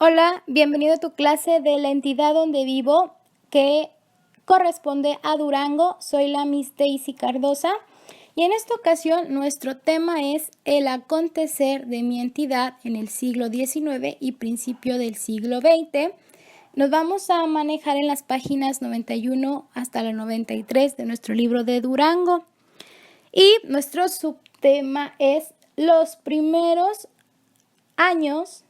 Hola, bienvenido a tu clase de la entidad donde vivo, que corresponde a Durango. Soy la Miss Daisy Cardosa y en esta ocasión nuestro tema es el acontecer de mi entidad en el siglo XIX y principio del siglo XX. Nos vamos a manejar en las páginas 91 hasta la 93 de nuestro libro de Durango. Y nuestro subtema es los primeros años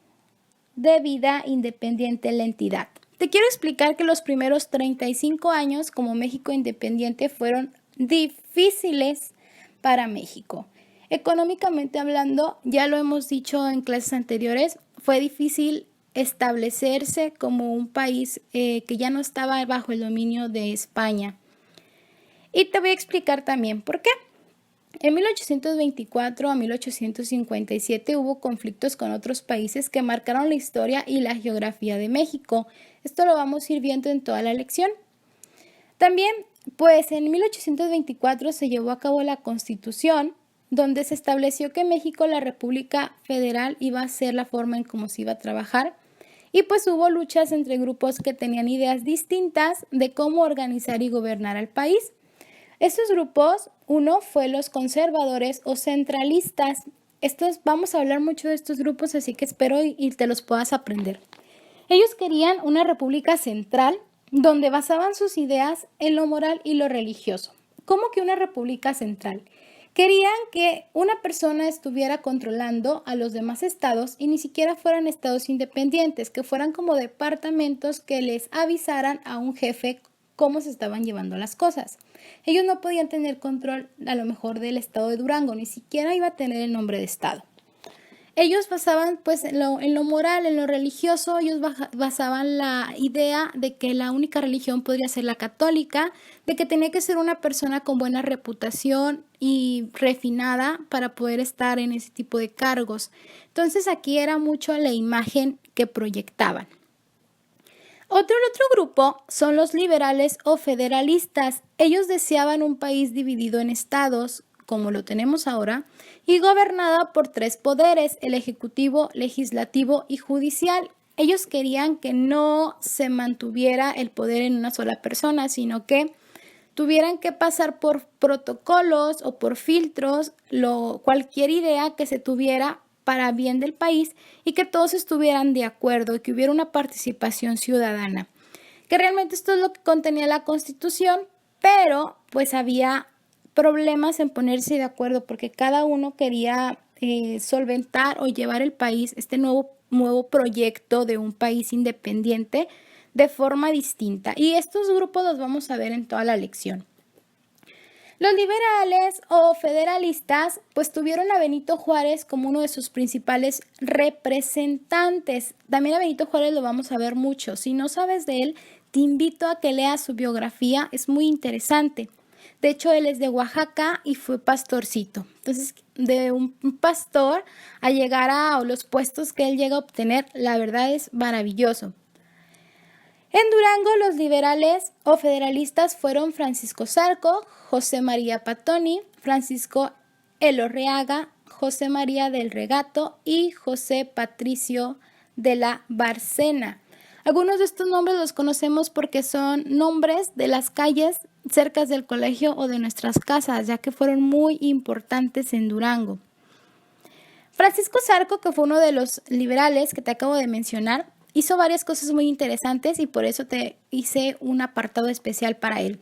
de vida independiente en la entidad. Te quiero explicar que los primeros 35 años como México independiente fueron difíciles para México. Económicamente hablando, ya lo hemos dicho en clases anteriores, fue difícil establecerse como un país que ya no estaba bajo el dominio de España. Y te voy a explicar también por qué. En 1824 a 1857 hubo conflictos con otros países que marcaron la historia y la geografía de México. Esto lo vamos a ir viendo en toda la lección. También, pues en 1824 se llevó a cabo la Constitución, donde se estableció que México, la República Federal, iba a ser la forma en cómo se iba a trabajar. Y pues hubo luchas entre grupos que tenían ideas distintas de cómo organizar y gobernar al país. Estos grupos, uno fue los conservadores o centralistas. Vamos a hablar mucho de estos grupos, así que espero y te los puedas aprender. Ellos querían una república central donde basaban sus ideas en lo moral y lo religioso. ¿Cómo que una república central? Querían que una persona estuviera controlando a los demás estados y ni siquiera fueran estados independientes, que fueran como departamentos que les avisaran a un jefe cómo se estaban llevando las cosas. Ellos no podían tener control a lo mejor del estado de Durango, ni siquiera iba a tener el nombre de estado. Ellos basaban pues en lo moral, en lo religioso, ellos basaban la idea de que la única religión podría ser la católica, de que tenía que ser una persona con buena reputación y refinada para poder estar en ese tipo de cargos. Entonces aquí era mucho la imagen que proyectaban. Otro grupo son los liberales o federalistas. Ellos deseaban un país dividido en estados, como lo tenemos ahora, y gobernada por tres poderes, el ejecutivo, legislativo y judicial. Ellos querían que no se mantuviera el poder en una sola persona, sino que tuvieran que pasar por protocolos o por filtros, cualquier idea que se tuviera para bien del país y que todos estuvieran de acuerdo y que hubiera una participación ciudadana. Que realmente esto es lo que contenía la Constitución, pero pues había problemas en ponerse de acuerdo porque cada uno quería solventar o llevar el país, este nuevo proyecto de un país independiente de forma distinta. Y estos grupos los vamos a ver en toda la lección. Los liberales o federalistas pues tuvieron a Benito Juárez como uno de sus principales representantes. También a Benito Juárez lo vamos a ver mucho. Si no sabes de él, te invito a que leas su biografía, es muy interesante. De hecho, él es de Oaxaca y fue pastorcito. Entonces, de un pastor a llegar a los puestos que él llega a obtener, la verdad es maravilloso. En Durango, los liberales o federalistas fueron Francisco Zarco, José María Patoni, Francisco Elorreaga, José María del Regato y José Patricio de la Barcena. Algunos de estos nombres los conocemos porque son nombres de las calles cerca del colegio o de nuestras casas, ya que fueron muy importantes en Durango. Francisco Zarco, que fue uno de los liberales que te acabo de mencionar, hizo varias cosas muy interesantes y por eso te hice un apartado especial para él.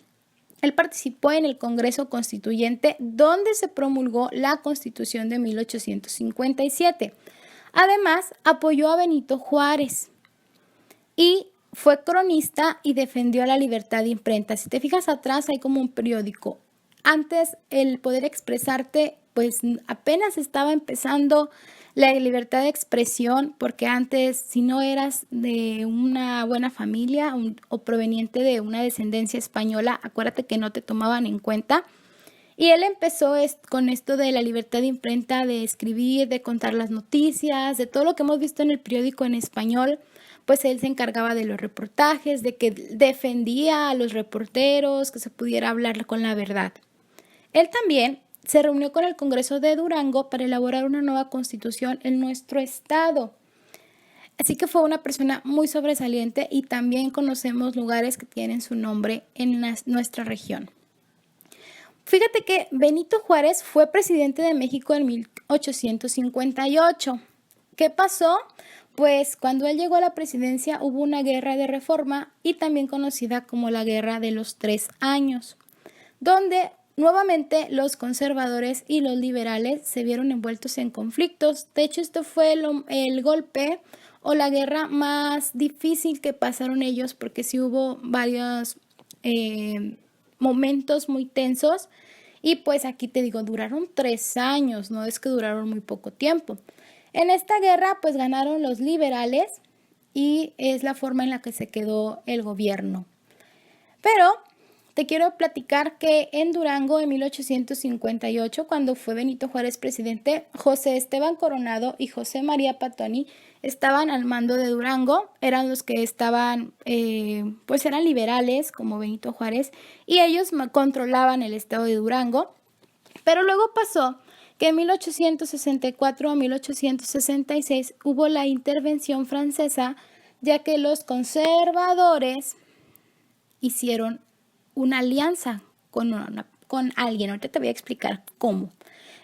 Él participó en el Congreso Constituyente donde se promulgó la Constitución de 1857. Además, apoyó a Benito Juárez y fue cronista y defendió la libertad de imprenta. Si te fijas atrás hay como un periódico. Antes el poder expresarte pues apenas estaba empezando la libertad de expresión, porque antes si no eras de una buena familia o proveniente de una descendencia española, acuérdate que no te tomaban en cuenta. Y él empezó con esto de la libertad de imprenta, de escribir, de contar las noticias, de todo lo que hemos visto en el periódico en español. Pues él se encargaba de los reportajes, de que defendía a los reporteros, que se pudiera hablar con la verdad. Él también se reunió con el Congreso de Durango para elaborar una nueva constitución en nuestro estado. Así que fue una persona muy sobresaliente y también conocemos lugares que tienen su nombre en nuestra región. Fíjate que Benito Juárez fue presidente de México en 1858. ¿Qué pasó? Pues cuando él llegó a la presidencia hubo una guerra de reforma y también conocida como la Guerra de los 3 años, donde nuevamente los conservadores y los liberales se vieron envueltos en conflictos. De hecho, esto fue el golpe o la guerra más difícil que pasaron ellos, porque sí hubo varios momentos muy tensos. Y pues aquí te digo, duraron 3 años, no es que duraron muy poco tiempo. En esta guerra pues ganaron los liberales y es la forma en la que se quedó el gobierno. Pero te quiero platicar que en Durango en 1858, cuando fue Benito Juárez presidente, José Esteban Coronado y José María Patoni estaban al mando de Durango, eran los que estaban, pues eran liberales como Benito Juárez, y ellos controlaban el estado de Durango. Pero luego pasó que en 1864 a 1866 hubo la intervención francesa, ya que los conservadores hicieron una alianza con alguien. Ahorita te voy a explicar cómo.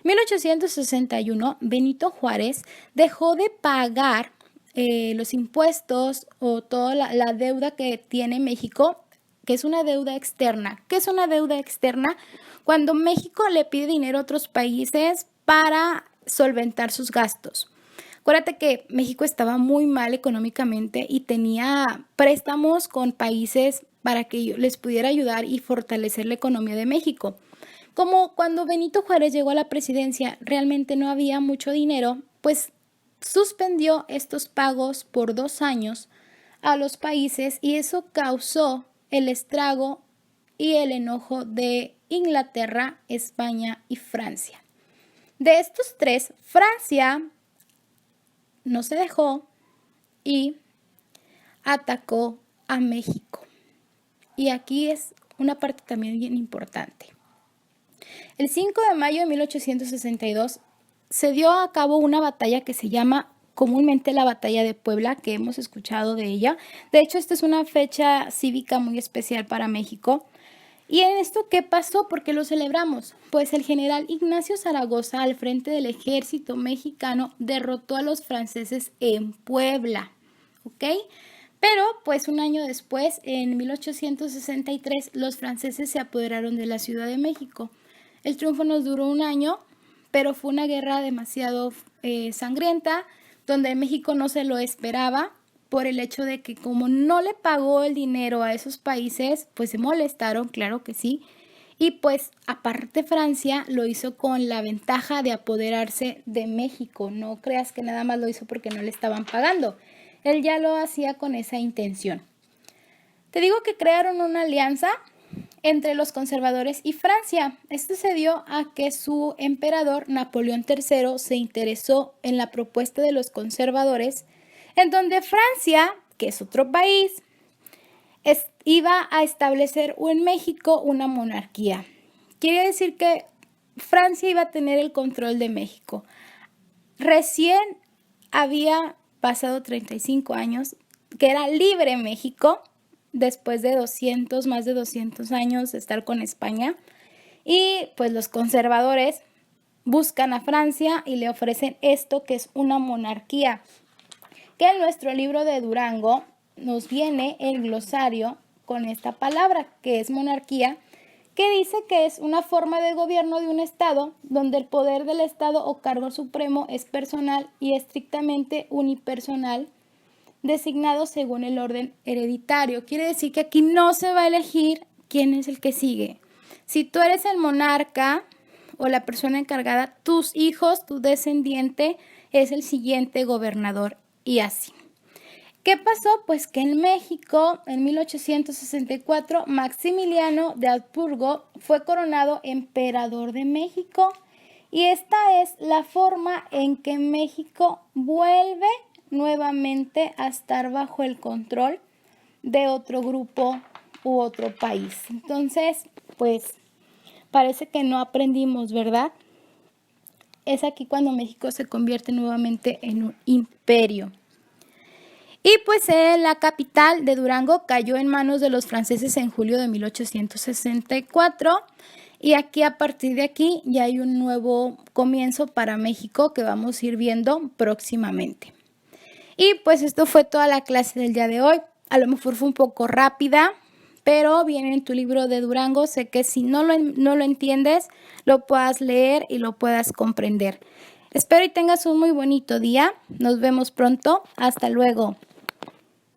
En 1861, Benito Juárez dejó de pagar los impuestos o toda la deuda que tiene México, que es una deuda externa. ¿Qué es una deuda externa? Cuando México le pide dinero a otros países para solventar sus gastos. Acuérdate que México estaba muy mal económicamente y tenía préstamos con países para que les pudiera ayudar y fortalecer la economía de México. Como cuando Benito Juárez llegó a la presidencia realmente no había mucho dinero, pues suspendió estos pagos por 2 años a los países y eso causó el estrago y el enojo de Inglaterra, España y Francia. De estos tres, Francia no se dejó y atacó a México. Y aquí es una parte también bien importante. El 5 de mayo de 1862 se dio a cabo una batalla que se llama comúnmente la Batalla de Puebla, que hemos escuchado de ella. De hecho, esta es una fecha cívica muy especial para México. ¿Y en esto qué pasó? ¿Por qué lo celebramos? Pues el general Ignacio Zaragoza, al frente del ejército mexicano, derrotó a los franceses en Puebla, ¿ok? Pero pues un año después, en 1863, los franceses se apoderaron de la Ciudad de México. El triunfo nos duró un año, pero fue una guerra demasiado sangrienta, donde México no se lo esperaba, por el hecho de que como no le pagó el dinero a esos países, pues se molestaron, claro que sí. Y pues aparte Francia lo hizo con la ventaja de apoderarse de México. No creas que nada más lo hizo porque no le estaban pagando. Él ya lo hacía con esa intención. Te digo que crearon una alianza entre los conservadores y Francia. Esto se dio a que su emperador Napoleón III se interesó en la propuesta de los conservadores, en donde Francia, que es otro país, iba a establecer en México una monarquía. Quiere decir que Francia iba a tener el control de México. Recién había pasado 35 años que era libre México, después de más de 200 años de estar con España. Y pues los conservadores buscan a Francia y le ofrecen esto que es una monarquía. Que en nuestro libro de Durango nos viene el glosario con esta palabra, que es monarquía, que dice que es una forma de gobierno de un estado donde el poder del estado o cargo supremo es personal y estrictamente unipersonal, designado según el orden hereditario. Quiere decir que aquí no se va a elegir quién es el que sigue. Si tú eres el monarca o la persona encargada, tus hijos, tu descendiente, es el siguiente gobernador y así. ¿Qué pasó? Pues que en México, en 1864, Maximiliano de Habsburgo fue coronado emperador de México y esta es la forma en que México vuelve nuevamente a estar bajo el control de otro grupo u otro país. Entonces, pues parece que no aprendimos, ¿verdad? Es aquí cuando México se convierte nuevamente en un imperio. Y pues la capital de Durango cayó en manos de los franceses en julio de 1864. Y aquí, a partir de aquí, ya hay un nuevo comienzo para México que vamos a ir viendo próximamente. Y pues esto fue toda la clase del día de hoy. A lo mejor fue un poco rápida, pero viene en tu libro de Durango. Sé que si no lo entiendes, lo puedas leer y lo puedas comprender. Espero y tengas un muy bonito día. Nos vemos pronto. Hasta luego.